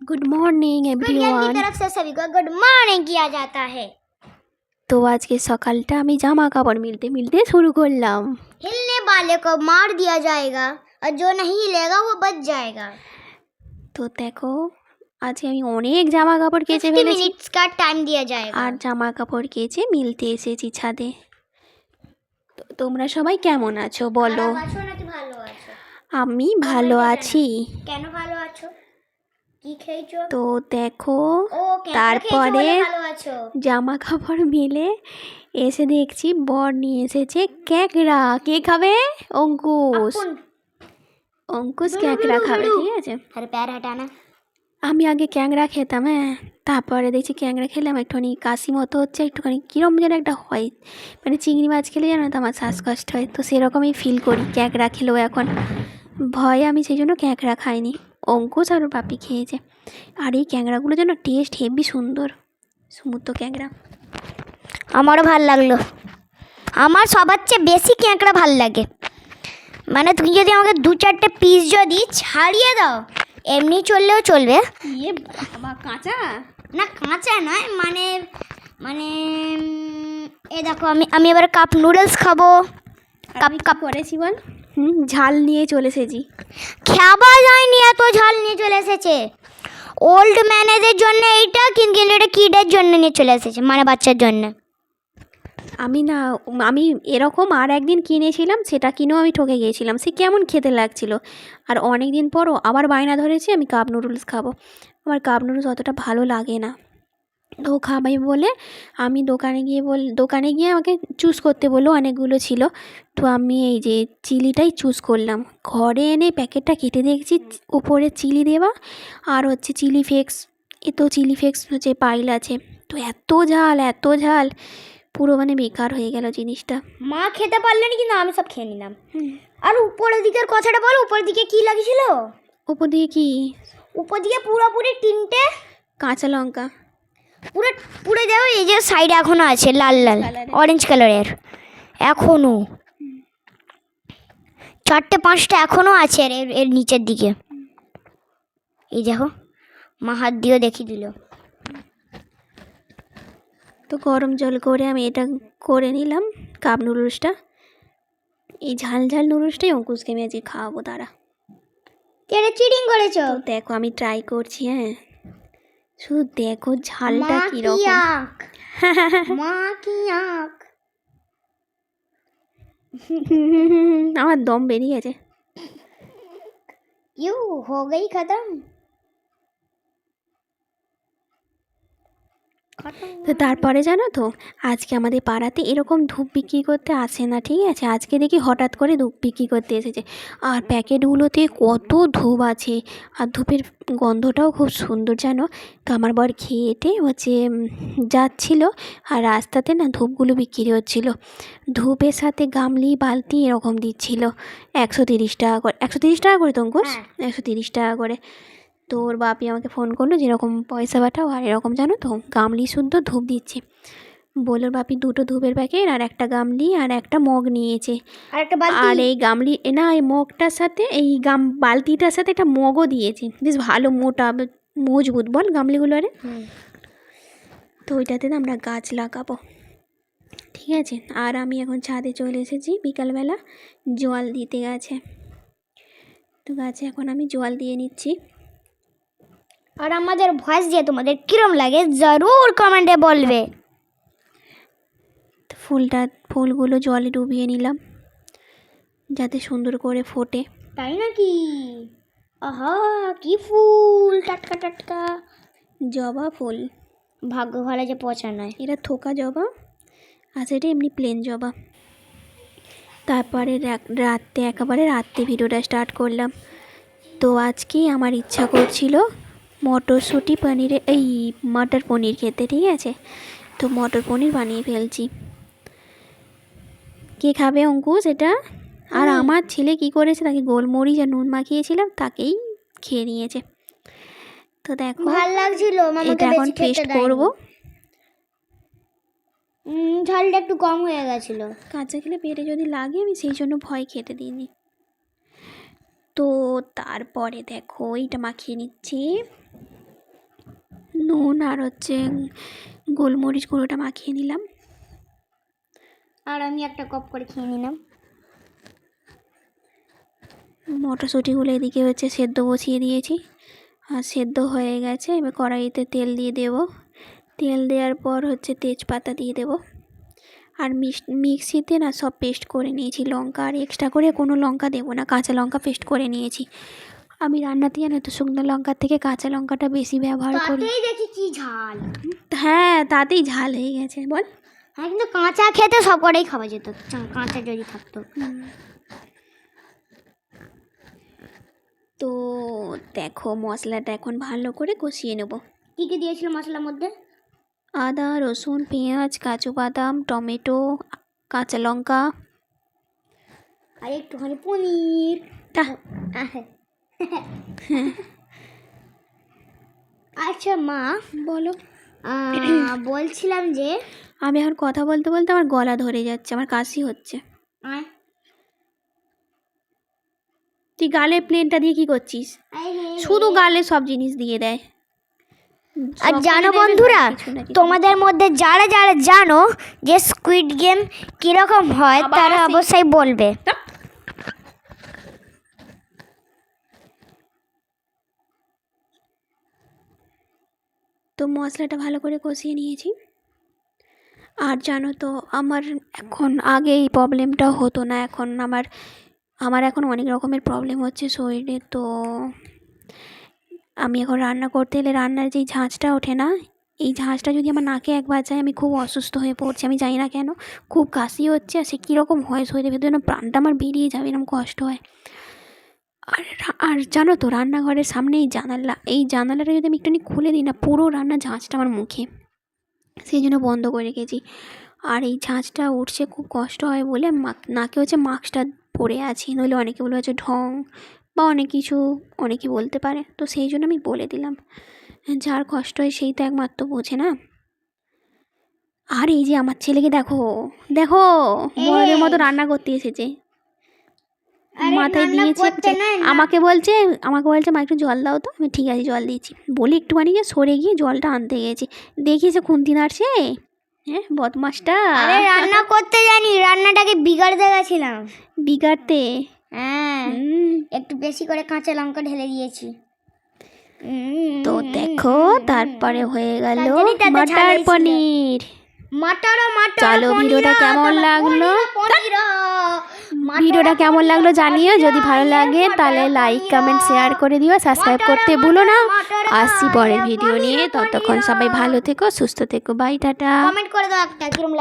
Good morning everyone की तरफ से सभी को गुड मॉर्निंग किया जाता है। तो आज के सकालटा আমি জামা কাপড় মিলতে মিলতে শুরু করলাম। हिलने वाले को मार दिया जाएगा और जो नहीं हिलेगा वो बच जाएगा। तो देखो আজকে আমি অনেক জামা কাপড় কেচে 50 ফেলেছি मिनट्स का टाइम दिया जाएगा। আর জামা কাপড় কেচে মিলতে এসেছি ছাদে। তো তোমরা সবাই কেমন আছো বলো? খারাপ আছো নাকি ভালো আছো? আমি ভালো আছি। কেন ভালো আছো? কি খেয়েছো? তো দেখো ও তারপরে ভালো আছো। জামা কাপড় মিলে এসে দেখছি বর নিয়ে এসেছে ক্যাকড়া। কে খাবে? অঙ্কুশ। অঙ্কুশ ক্যাকড়া খাবে, ঠিক আছে। আরে প্যার হটানা। আমি আগে ক্যাংড়া খেতাম, হ্যাঁ, তারপরে দেখছি ক্যাংড়া খেলে আমার একটুখানি কাশি মতো হচ্ছে, একটুখানি কীরকম যেন একটা হয়, মানে চিংড়ি মাছ খেলে জানো তো আমার শ্বাসকষ্ট হয়, তো সেরকমই ফিল করি ক্যাংড়া খেলেও এখন। ভয়ে আমি সেই জন্য ক্যাংড়া খাইনি। অঙ্কুশ আর ওর বাপি খেয়েছে। আর এই ক্যাংড়াগুলো যেন টেস্ট হেভি সুন্দর, সমুদ্র ক্যাংড়া। আমারও ভাল লাগলো। আমার সবার চেয়ে বেশি ক্যাঁকড়া ভাল লাগে। মানে তুমি যদি আমাকে 2-4টে পিস যদি ছাড়িয়ে দাও এমনি চললেও চলবে। ইয়ে বাবা, কাঁচা না কাঁচা নয়, মানে মানে এই দেখো আমি এবার কাপ নুডলস খাবো। কাপ করেছি বল। ঝাল নিয়ে চলে এসেছি। খাওয়া যায়নি, এত ঝাল নিয়ে চলে এসেছে। ওল্ড ম্যানেজের জন্য এইটা, কিন্তু এটা কিডের জন্য নিয়ে চলে এসেছে, মানে বাচ্চার জন্য। আমি এরকম আর একদিন কিনেছিলাম, সেটা কিনেও আমি ঠকে গিয়েছিলাম। সে কেমন খেতে লাগছিল। আর অনেক দিন পরও আবার বায়না ধরেছি আমি কাপ নুডলস খাবো। আমার কাপ নুডলস অতটা ভালো লাগে না। তো খাবাই বলে আমি দোকানে গিয়ে আমাকে চুজ করতে বললো, অনেকগুলো ছিল। তো আমি এই যে চিলিটাই চুজ করলাম। ঘরে এনে প্যাকেটটা কেটে দেখছি উপরে চিলি দেওয়া আর হচ্ছে চিলি ফ্লেক্স। এ তো চিলি ফ্লেক্স হচ্ছে পাইল আছে। তো এত ঝাল পুরো মানে বেকার হয়ে গেল জিনিসটা। মা খেতে পারলেন কিন্তু আমি সব খেয়ে নিলাম। আর উপরের দিকের কথাটা বলো, উপরের দিকে কি লাগিয়েছিল? উপর দিকে কি? উপর দিকে পুরোপুরি 3টে কাঁচা লঙ্কা। পুরো দেবো। এই যে সাইডে এখনো আছে লাল লাল অরেঞ্জ কালারের, এখনো 4-5টা এখনো আছে এর নিচের দিকে। এই দেখো মা হাত দিয়েও দেখিয়ে দিল। তো গরম জল করে আমি এটা করে নিলাম কাপ নুডলসটা। এই ঝাল নুডলসটাই অঙ্কুশকে আমি আজকে খাওয়াবো। তারা এটা চিটিং করেছো। তো দেখো আমি ট্রাই করছি, হ্যাঁ, শুধু দেখো ঝালটা কিরকম। মা কি আঁক। আমার দম বেরিয়ে গেছে। ইউ হো গই খতম। তো তারপরে জানো তো, আজকে আমাদের পাড়াতে এরকম ধূপ বিক্রি করতে আসে না, ঠিক আছে। আজকে দেখি হঠাৎ করে ধূপ বিক্রি করতে এসেছে। আর প্যাকেটগুলোতে কত ধূপ আছে, আর ধূপের গন্ধটাও খুব সুন্দর জানো। তো আমার বর খেয়েটে হচ্ছে যাচ্ছিল, আর রাস্তাতে না ধূপগুলো বিক্রি হচ্ছিলো। ধূপের সাথে গামলি বালতি এরকম দিচ্ছিল 130 টাকা করে। 130 টাকা করে তো অঙ্কুশ? 130 টাকা করে। তো ওর বাপি আমাকে ফোন করলো যেরকম পয়সা পাঠাও, আর এরকম জানো তো গামলি শুদ্ধ ধূপ দিচ্ছে। বলে ওর বাপি 2টো ধূপের প্যাকেট আর একটা গামলি আর একটা মগ নিয়েছে। আর এই গামলি না, এই মগটার সাথে এই বালতিটার সাথে একটা মগও দিয়েছে, বেশ ভালো মোটা মজবুত বল গামলিগুলো। আরে তো ওইটাতে না আমরা গাছ লাগাবো, ঠিক আছে। আর আমি এখন ছাদে চলে এসেছি, বিকালবেলা জল দিতে গেছে। তো গাছে এখন আমি জল দিয়ে নিচ্ছি। আর আমাদের ভয়েস দিয়ে তোমাদের কিরম লাগে জরুর কমেন্টে বলবে। ফুলগুলো জলে ডুবিয়ে নিলাম যাতে সুন্দর করে ফোটে। তাই নাকি? আহা কি ফুল, টাটকা টাটকা জবা ফুল। ভাগ্য ভালো যে পচা নয়। এটা থোকা জবা, আর সেটা এমনি প্লেন জবা। তারপরে একেবারে রাত্রে ভিডিওটা স্টার্ট করলাম। তো আজকে আমার ইচ্ছা করছিল মটরশুঁটি পনিরে মটর পনির খেতে, ঠিক আছে। তো মটর পনির বানিয়ে ফেলছি। কে খাবে অঙ্কুশ এটা? আর আমার ছেলে কি করেছে, তাকে গোলমরিচ আর নুন মাখিয়েছিলাম, তাকেই খেয়ে নিয়েছে। তো দেখো ভালো লাগছিল, এটা এখন পেস্ট করব। ঝালটা একটু কম হয়ে গেছিল। কাঁচা খেলে পেটে যদি লাগে আমি সেই জন্য ভয় খেতে দিইনি। তো তারপরে দেখো এইটা মাখিয়ে নিচ্ছি। নুন আর হচ্ছে গোলমরিচ গুঁড়োটা মাখিয়ে নিলাম। আর আমি একটা কপ করে খেয়ে নিলাম। মটরশুঁটিগুলো এদিকে হচ্ছে সেদ্ধ বসিয়ে দিয়েছি, আর সেদ্ধ হয়ে গেছে। এবার কড়াইতে তেল দিয়ে দেব। তেল দেওয়ার পর হচ্ছে তেজপাতা দিয়ে দেব। আর মিক্সিতে না সব পেস্ট করে নিয়েছি লঙ্কা, আর এক্সট্রা করে কোনো লঙ্কা দেবো না, কাঁচা লঙ্কা পেস্ট করে নিয়েছি। আমি রান্নাতে জানো তো শুকনো লঙ্কার থেকে কাঁচা লঙ্কাটা বেশি ব্যবহার করি। তাতেই দেখি কি ঝাল। হ্যাঁ, তাতেই ঝাল হয়ে গেছে বল। হ্যাঁ, কিন্তু কাঁচা খেতে সব কটাই খাওয়া যেত, কাঁচা যদি থাকতো। তো দেখো মশলাটা এখন ভালো করে কষিয়ে নেব। কী কী দিয়েছিল মশলার মধ্যে? আদা, রসুন, পেঁয়াজ, কাজু বাদাম, টমেটো, কাঁচা লঙ্কা আর একটুখানি পনির। আচ্ছা মা, বলো। বলছিলাম যে আমি এখন কথা বলতে বলতে আমার গলা ধরে যাচ্ছে, আমার কাশি হচ্ছে। তুই গালে প্লেনটা দিয়ে কি করছিস? শুধু গালে সব জিনিস দিয়ে দেয়। আর জানো বন্ধুরা, তোমাদের মধ্যে যারা যারা জানো যে স্কুইড গেম কীরকম হয় তারা অবশ্যই বলবে। তো মশলাটা ভালো করে কষিয়ে নিয়েছি। আর জানো তো আমার এখন আগে এই প্রবলেমটা হতো না, এখন আমার এখন অনেক রকমের প্রবলেম হচ্ছে শরীরে। তো আমি এখন রান্না করতে এলে রান্নার যেই ঝাঁঝটা ওঠে না, এই ঝাঁঝটা যদি আমার নাকে একবার যায় আমি খুব অসুস্থ হয়ে পড়ছি। আমি জানি না কেন, খুব কাশি হচ্ছে, আর সে কীরকম হয় শরীরের ভেতরে যেন প্রাণটা আমার বেরিয়ে যাবে, এরকম কষ্ট হয়। আর জানো তো রান্নাঘরের সামনে এই জানালাটা যদি আমি একটুখানি খুলে দিই না, পুরো রান্নার ঝাঁঝটা আমার মুখে, সেই জন্য বন্ধ করে রেখেছি। আর এই ঝাঁঝটা উঠছে, খুব কষ্ট হয় বলে নাকে হচ্ছে মাস্কটা পরে আছি, নইলে অনেকে বলে হচ্ছে ঢং বা অনেক কিছু অনেকে বলতে পারে। তো সেই জন্য আমি বলে দিলাম, যার কষ্ট হয় সেই তো একমাত্র বোঝে না। আর এই যে আমার ছেলেকে দেখো দেখো, বড়দের মতো রান্না করতে এসেছে, মাথায় দিয়েছে, আমাকে বলছে মা একটু জল দাও তো। আমি ঠিক আছে জল দিয়েছি বলে একটুখানি যে সরে গিয়ে জলটা আনতে গেছি, দেখিয়েছে খুন্তি নাড়ছে। হ্যাঁ, বদমাসটা। আরে রান্না করতে জানি, রান্নাটাকে বিগাড়তে গেছিলাম। বিগাড়তে? হ্যাঁ, একটু বেশি করে কাঁচা লঙ্কা ঢেলে দিয়েছি। তো দেখো তারপরে হয়ে গেল মটর পনির। চলো ভিডিওটা কেমন লাগলো জানিও। যদি ভালো লাগে তাহলে লাইক কমেন্ট শেয়ার করে দিও, সাবস্ক্রাইব করতে ভুলো না। আসছি পরের ভিডিও নিয়ে, ততক্ষণ সবাই ভালো থেকো, সুস্থ থেকো, বাই, টাটা। কমেন্ট করে দাও একটা কিরম